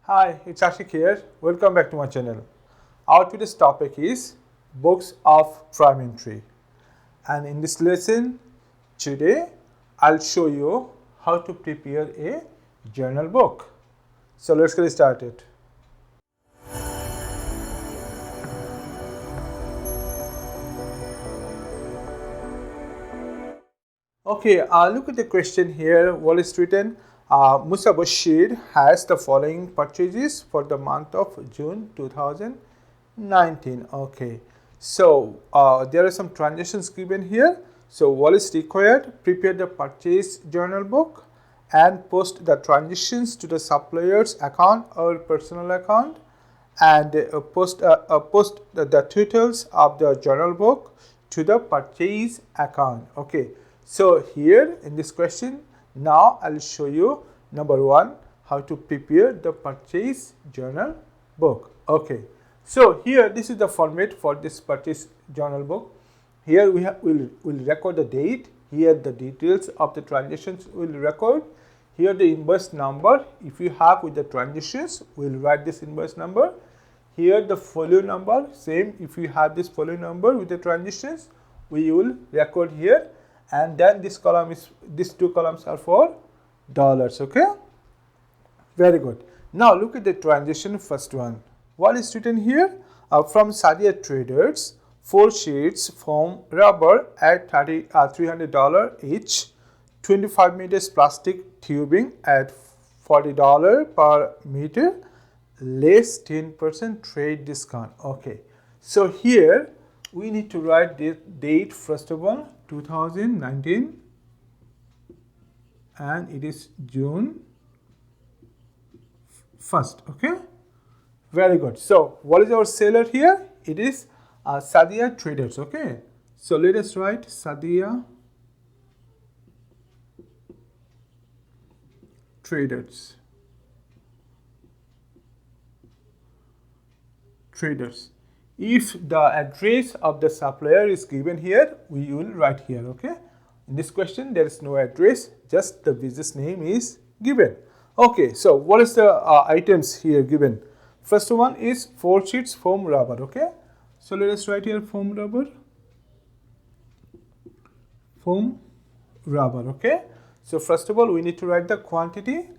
Hi, it's Ashik here. Welcome back to my channel. Our today's topic is books of trigonometry. And in this lesson, today I'll show you how to prepare a journal book. So let's get started. Okay, look at the question here. What is written? Musa Bashir has the following purchases for the month of June 2019. Okay, so there are some transactions given here. So what is required? Prepare the purchase journal book and post the transactions to the supplier's account or personal account, and post the totals of the journal book to the purchase account. Okay, so here in this question, now I'll show you number one, how to prepare the purchase journal book. Okay, so here this is the format for this purchase journal book. Here we'll record the date. Here the details of the transactions will record. Here the invoice number, if you have with the transactions, we'll write this invoice number. Here the folio number, same, if you have this folio number with the transactions, we will record here. And then this column is, these two columns are for dollars. Okay, very good. Now look at the transaction, first one. What is written here? From Sadia Traders, 4 sheets foam rubber at $300 each, 25 meters plastic tubing at $40 per meter, less 10% trade discount. Okay, so here we need to write the date first of all, 2019, and it is June 1st. Okay, very good. So what is our seller here? It is Sadia Traders. Okay, so let us write Sadia Traders. If the address of the supplier is given here, we will write here. Okay, in this question there is no address, just the business name is given. Okay, so what is the items here given? First one is 4 sheets foam rubber. Okay, so let us write here foam rubber. Okay, so first of all we need to write the quantity.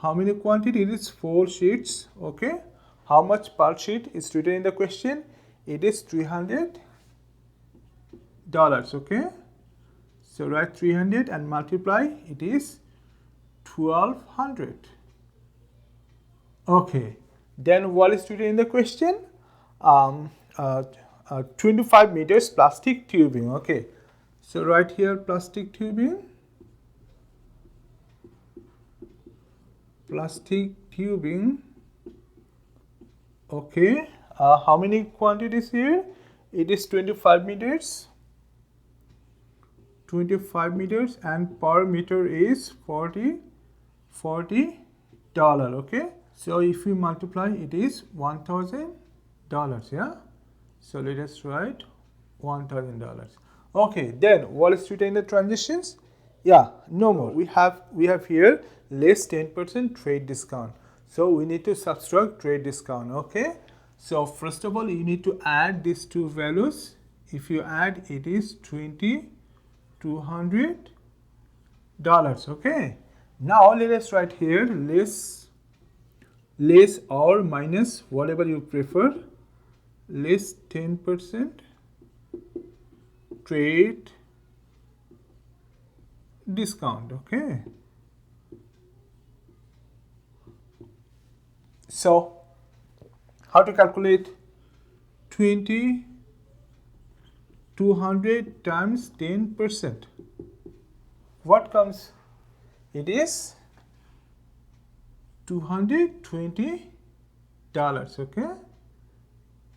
How many quantity? It is 4 sheets. Okay, how much per sheet is written in the question? It is $300. Okay, so write 300 and multiply, it is 1200. Okay, then what is written in the question? 25 meters plastic tubing. Okay, so write here plastic tubing. Okay, how many quantities here? It is 25 meters. 25 meters and per meter is $40. Okay, so if we multiply, it is $1,000. Yeah, so let us write $1,000. Okay, then what is written in the transitions? Yeah, no more. We have here less 10% trade discount. So we need to subtract trade discount. Okay, so first of all you need to add these two values. If you add, it is $2,200. Okay, now let us write here less or minus, whatever you prefer, less 10% trade discount. Okay, so how to calculate? 2,200 times 10%. What comes? It is $220. Okay,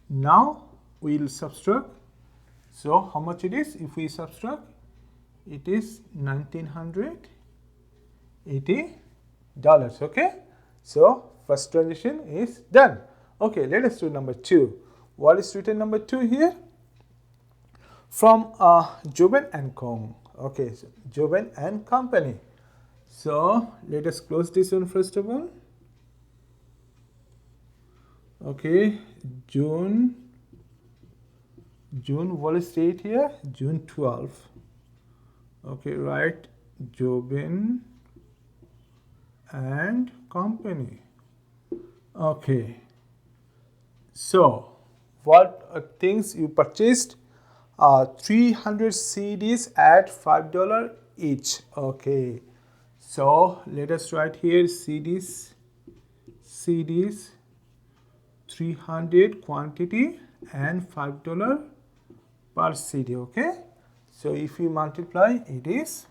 now we will subtract. So how much it is? If we subtract, it is $1,980. Okay, so first transition is done. Okay, let us do number 2. What is written number 2 here? From Joben and Com. Okay, so Joben and Company. So let us close this one first of all. Okay, June what is date here? June 12. Okay, right, Jobin and company. Okay, so what things you purchased? 300 CDs at $5 each. Okay, so let us write here CDs 300 quantity and $5 per CD. Okay, so if you multiply, it is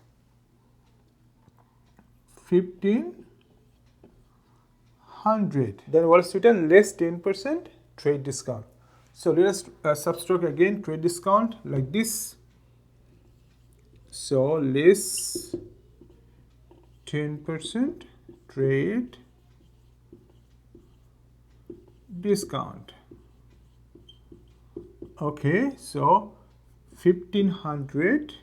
1500. Then what is written? Less 10% trade discount. So let us subtract again trade discount like this. So less 10% trade discount. Okay, so 1500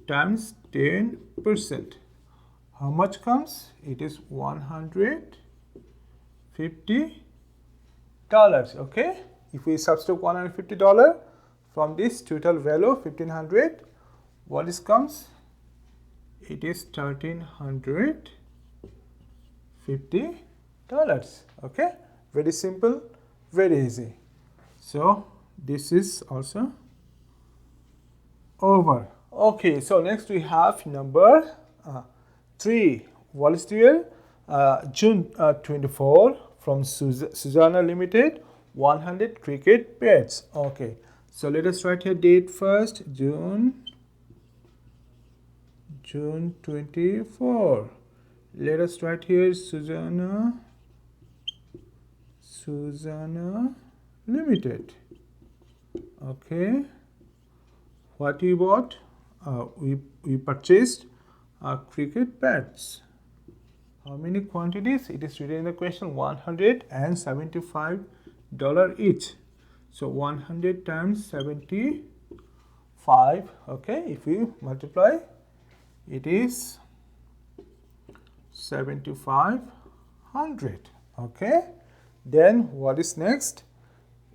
times 10%. How much comes? It is $150. Okay, if we subtract $150 from this total value 1500, what is comes? It is $1350. Okay, very simple, very easy. So this is also over. Okay, so next we have number 3. Wall Street, June 24, from Susanna Limited, 100 cricket bats. Okay, so let us write here date first. June 24. Let us write here Susanna Limited. Okay, what we bought? We purchased cricket bats. How many quantities? It is written in the question, $175 each. So 100 times 75. Okay, if we multiply, it is 7500. Okay, then what is next?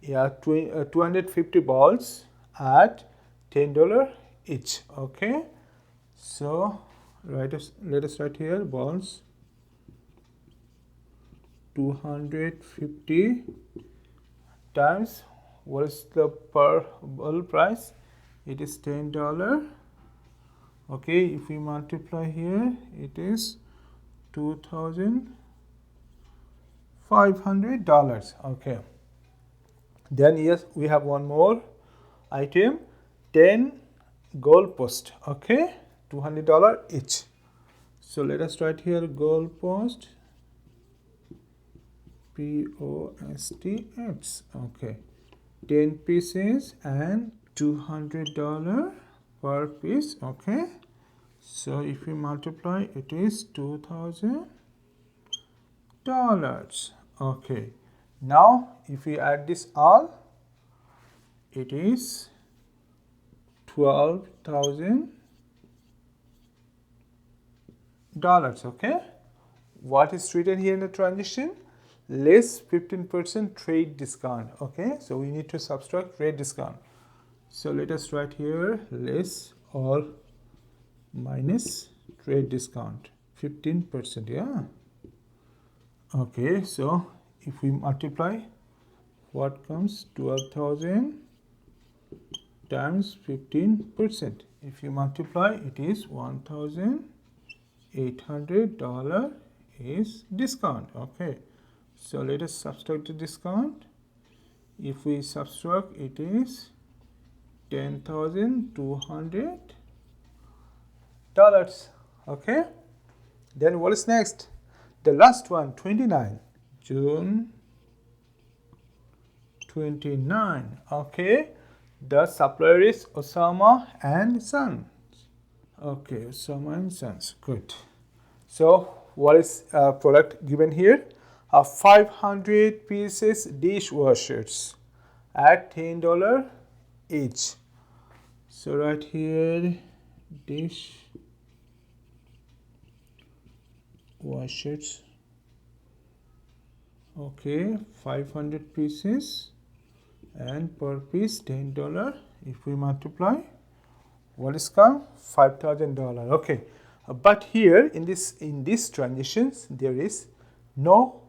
Yeah, 250 balls at $10 each. Okay, so let us write here balls 250 times, what is the per ball price? It is $10. Okay, if we multiply here, it is $2,500. Okay, then yes, we have one more item, 10 goal post. Okay, $200 each. So let us write here goal post, POSTX. Okay, 10 pieces and $200 per piece. Okay, so if we multiply, it is $2,000. Okay, now if we add this all, it is $12,000. Okay, what is written here in the transition? Less 15% trade discount. Okay, so we need to subtract trade discount. So let us write here less or minus trade discount, 15%. Yeah. Okay, so if we multiply, what comes? 12,000 times 15%. If you multiply, it is $1,800 is discount. Okay, so let us subtract the discount. If we subtract, it is $10,200. Okay, then what is next? The last one, 29, June 29. Okay, the supplier is Osama and Sons. Okay, Osama and Sons. Good. So what is product given here? 500 pieces dishwashers at $10 each. So right here, dishwashers. Okay, 500 pieces and per piece $10. If we multiply, what is come? $5,000. Okay, but here in this transitions there is no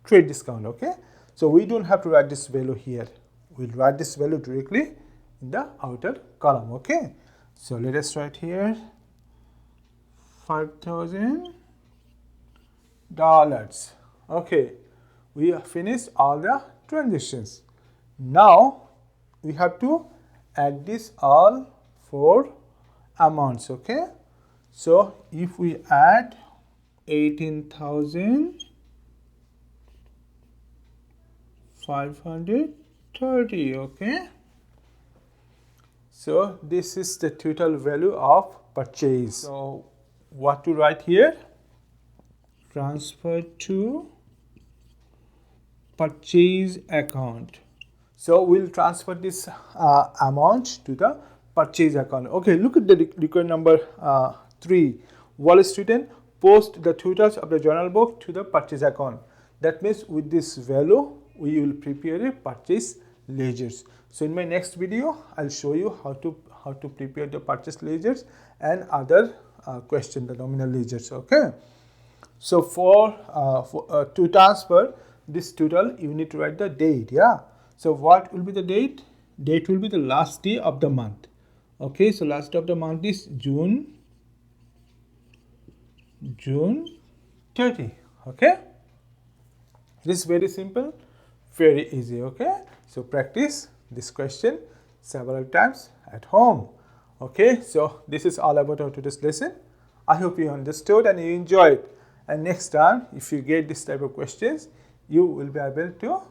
trade discount. Okay, so we don't have to write this value here. We'll write this value directly in the outer column. Okay, so let us write here $5,000. Okay, we have finished all the transitions. Now we have to add this all four amounts. Okay, so if we add 18,530, okay, so this is the total value of purchase. So what to write here? Transfer to purchase account. So we'll transfer this amount to the purchase account. Okay, look at the record number 3. Wall Street post the totals of the journal book to the purchase account. That means with this value we will prepare a purchase ledgers. So in my next video I'll show you how to prepare the purchase ledgers and other question, the nominal ledgers. Okay, so to transfer this total you need to write the date. Yeah, so what will be the date? Date will be the last day of the month. Okay, so last day of the month is June 30. Okay, this is very simple, very easy. Okay, so practice this question several times at home. Okay, so this is all about our today's lesson. I hope you understood and you enjoyed. And next time, if you get this type of questions, you will be able to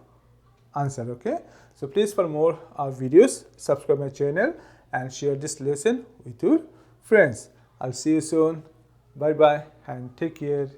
answer. Okay, so please, for more videos, subscribe my channel and share this lesson with your friends. I'll see you soon. Bye bye and take care.